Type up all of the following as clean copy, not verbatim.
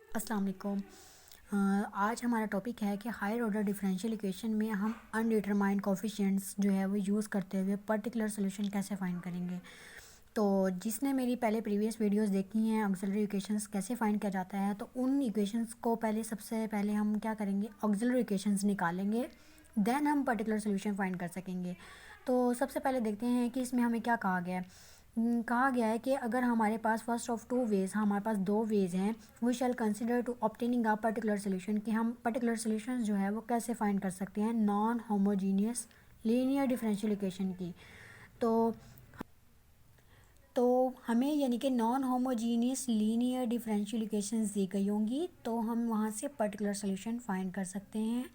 अस्सलाम वालेकुम। आज हमारा टॉपिक है कि हायर ऑर्डर डिफरेंशियल इक्वेशन में हम अनडिटरमाइंड कोफिशिएंट्स जो है वो यूज़ करते हुए पर्टिकुलर सोल्यूशन कैसे फाइंड करेंगे। तो जिसने मेरी पहले प्रीवियस वीडियोस देखी हैं ऑक्सिलरी इक्वेशंस कैसे फाइंड किया जाता है, तो उन इक्वेशंस को सबसे पहले हम क्या करेंगे, ऑक्सिलरी इक्वेशंस निकालेंगे, देन हम पर्टिकुलर सोल्यूशन फाइंड कर सकेंगे। तो सबसे पहले देखते हैं कि इसमें हमें क्या कहा गया है। कहा गया है कि अगर हमारे पास फर्स्ट ऑफ टू वेज, हमारे पास दो वेज हैं, we shall consider to obtaining a particular solution, कि हम पर्टिकुलर सोल्यूशन जो है वो कैसे फाइंड कर सकते हैं non homogeneous linear differential equation की। तो तो हमें यानी कि non homogeneous linear differential equations दी गई होंगी, तो हम वहाँ से पर्टिकुलर सोल्यूशन फाइंड कर सकते हैं।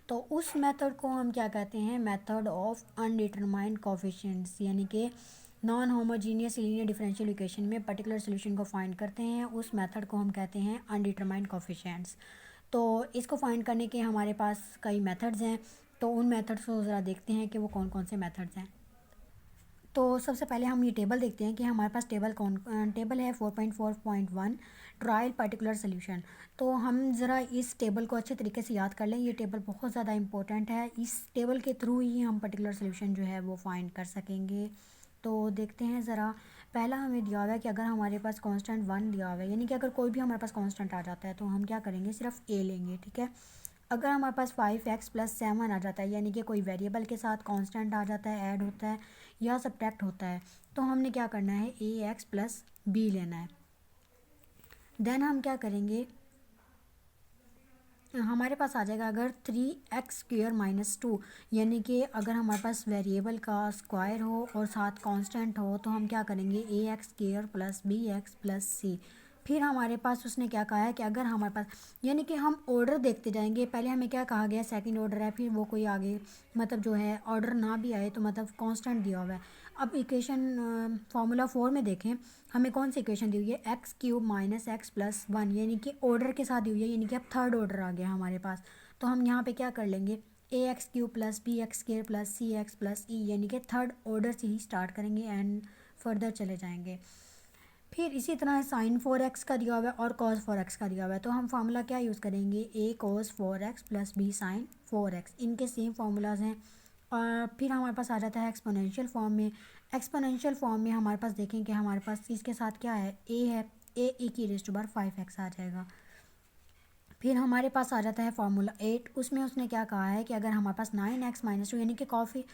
तो उस मेथड को हम क्या कहते हैं, मेथड ऑफ अनडिटरमाइंड कोफिशिएंट्स, यानी कि non homogeneous linear differential equation में पर्टिकुलर सोल्यूशन को फाइंड करते हैं, उस मेथड को हम कहते हैं अनडिटरमाइंड कोफिशिएंट्स। तो इसको फाइंड करने के हमारे पास कई मेथड्स हैं, तो उन मेथड्स को ज़रा देखते हैं कि वो कौन कौन से मेथड्स हैं। तो सबसे पहले हम ये टेबल देखते हैं कि हमारे पास टेबल है 4.4.1 ट्रायल पर्टिकुलर सोल्यूशन। तो हम ज़रा इस टेबल को अच्छे तरीके से याद कर लें, ये टेबल बहुत ज़्यादा इंपॉर्टेंट है, इस टेबल के थ्रू ही हम पर्टिकुलर सोल्यूशन जो है वो फाइंड कर सकेंगे। तो देखते हैं ज़रा। पहला हमें दिया हुआ है कि अगर हमारे पास कांस्टेंट 1 दिया हुआ है, यानी कि अगर कोई भी हमारे पास कांस्टेंट आ जाता है तो हम क्या करेंगे, सिर्फ ए लेंगे, ठीक है। अगर हमारे पास 5x+7 आ जाता है, यानी कि कोई वेरिएबल के साथ कांस्टेंट आ जाता है, ऐड होता है या सब्ट्रैक्ट होता है, तो हमने क्या करना है, ax+b लेना है। देन हम क्या करेंगे, हमारे पास आ जाएगा अगर 3x² - 2, यानी कि अगर हमारे पास वेरिएबल का स्क्वायर हो और साथ कांस्टेंट हो, तो हम क्या करेंगे, ax² + bx + c। फिर हमारे पास उसने क्या कहा है कि अगर हमारे पास, यानी कि हम ऑर्डर देखते जाएंगे, पहले हमें क्या कहा गया, सेकंड ऑर्डर है, फिर वो कोई आगे मतलब जो है ऑर्डर ना भी आए तो मतलब कांस्टेंट दिया हुआ है। अब इक्वेशन फार्मूला 4 में देखें, हमें कौन सी इक्वेशन दी हुई है, x³ - x+1, यानी कि ऑर्डर के साथ दी हुई है, यानी कि अब थर्ड ऑर्डर आ गया हमारे पास। तो हम यहाँ पे क्या कर लेंगे, ax³ + bx² + cx + e, यानी कि थर्ड ऑर्डर से ही स्टार्ट करेंगे एंड फर्दर चले जाएंगे। फिर इसी तरह sin 4x का दिया हुआ है और cos 4x का दिया हुआ है, तो हम फार्मूला क्या यूज़ करेंगे, a cos 4x + b sin 4x, इनके सेम फार्मूलाज हैं। और फिर हमारे पास आ जाता है एक्सपोनेंशियल फॉर्म में। एक्सपोनेंशियल फॉर्म में हमारे पास देखें कि हमारे पास इसके साथ क्या है, a है, a e⁻5x आ जाएगा। फिर हमारे पास आ जाता है फार्मूला 8, उसमें उसने क्या कहा है कि अगर हमारे पास 9x - 2, यानी कि काफ़ी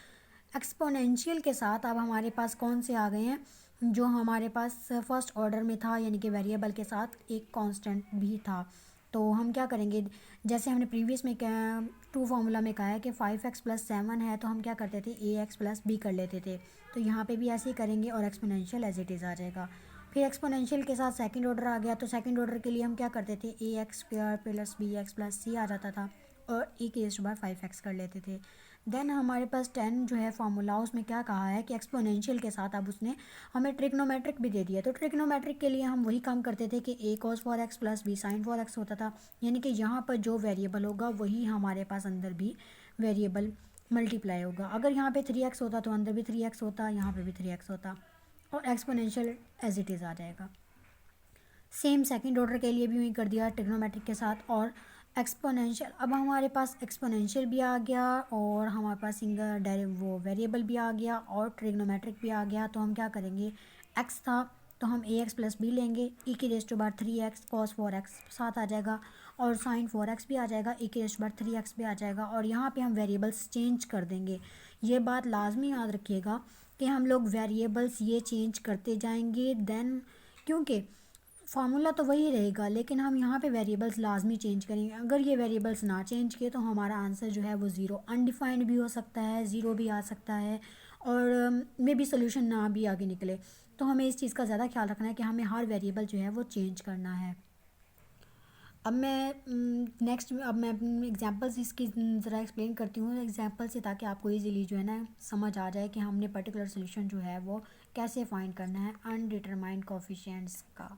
एक्सपोनेंशियल के साथ अब हमारे पास कौन से आ गए हैं, जो हमारे पास फर्स्ट ऑर्डर में था, यानी कि वेरिएबल के साथ एक कांस्टेंट भी था। तो हम क्या करेंगे, जैसे हमने प्रीवियस में क्या 2 फार्मूला में कहा है कि 5x+7 है, तो हम क्या करते थे, ax+b कर लेते थे। तो यहाँ पे भी ऐसे ही करेंगे और एक्सपोनेंशियल एज इट इज़ आ जाएगा। फिर एक्सपोनेंशियल के साथ सेकंड ऑर्डर आ गया, तो सेकंड ऑर्डर के लिए हम क्या करते थे, ax² + bx + c आ जाता था और e⁻5x कर लेते थे। देन हमारे पास 10 जो है फार्मूला, उसमें क्या कहा है कि एक्सपोनेंशियल के साथ अब उसने हमें ट्रिग्नोमेट्रिक भी दे दिया। तो ट्रिग्नोमेट्रिक के लिए हम वही काम करते थे कि a cos 4x + b sin 4x होता था, यानी कि यहाँ पर जो वेरिएबल होगा वही हमारे पास अंदर भी वेरिएबल मल्टीप्लाई होगा। अगर यहाँ पे 3x होता तो अंदर भी 3x होता, यहाँ पे भी 3x होता, और एक्सपोनेंशियल एज इट इज़ आ जाएगा। सेम सेकंड ऑर्डर के लिए भी वही कर दिया ट्रिग्नोमेट्रिक के साथ और एक्सपोनेंशियल। अब हमारे पास एक्सपोनेंशियल भी आ गया और हमारे पास सिंगल वो वेरिएबल भी आ गया और ट्रिग्नोमेट्रिक भी आ गया। तो हम क्या करेंगे, एक्स था तो हम ax+b लेंगे, e⁻3x cos 4x साथ आ जाएगा और sin 4x भी आ जाएगा, e⁻3x भी आ जाएगा, और यहाँ पे हम वेरिएबल्स चेंज कर देंगे। ये बात लाजमी याद रखिएगा कि हम लोग वेरिएबल्स ये चेंज करते जाएंगे, देन क्योंकि फार्मूला तो वही रहेगा लेकिन हम यहाँ पे वेरिएबल्स लाजमी चेंज करेंगे। अगर ये वेरिएबल्स ना चेंज किए तो हमारा आंसर जो है वो ज़ीरो अनडिफाइंड भी हो सकता है, ज़ीरो भी आ सकता है, और मे बी सोल्यूशन ना भी आगे निकले। तो हमें इस चीज़ का ज़्यादा ख्याल रखना है कि हमें हर वेरिएबल जो है वो चेंज करना है। अब मैं एग्जांपल्स इसकी ज़रा एक्सप्लेन करती हूँ एग्जांपल से, ताकि आपको इजीली जो है ना समझ आ जाए कि हमने पर्टिकुलर सोल्यूशन जो है वो कैसे फाइंड करना है अनडिटरमाइंड कोफिशिएंट्स का।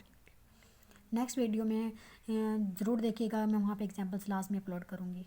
नेक्स्ट वीडियो में ज़रूर देखिएगा, मैं वहाँ पे एग्जांपल्स लास्ट में अपलोड करूँगी।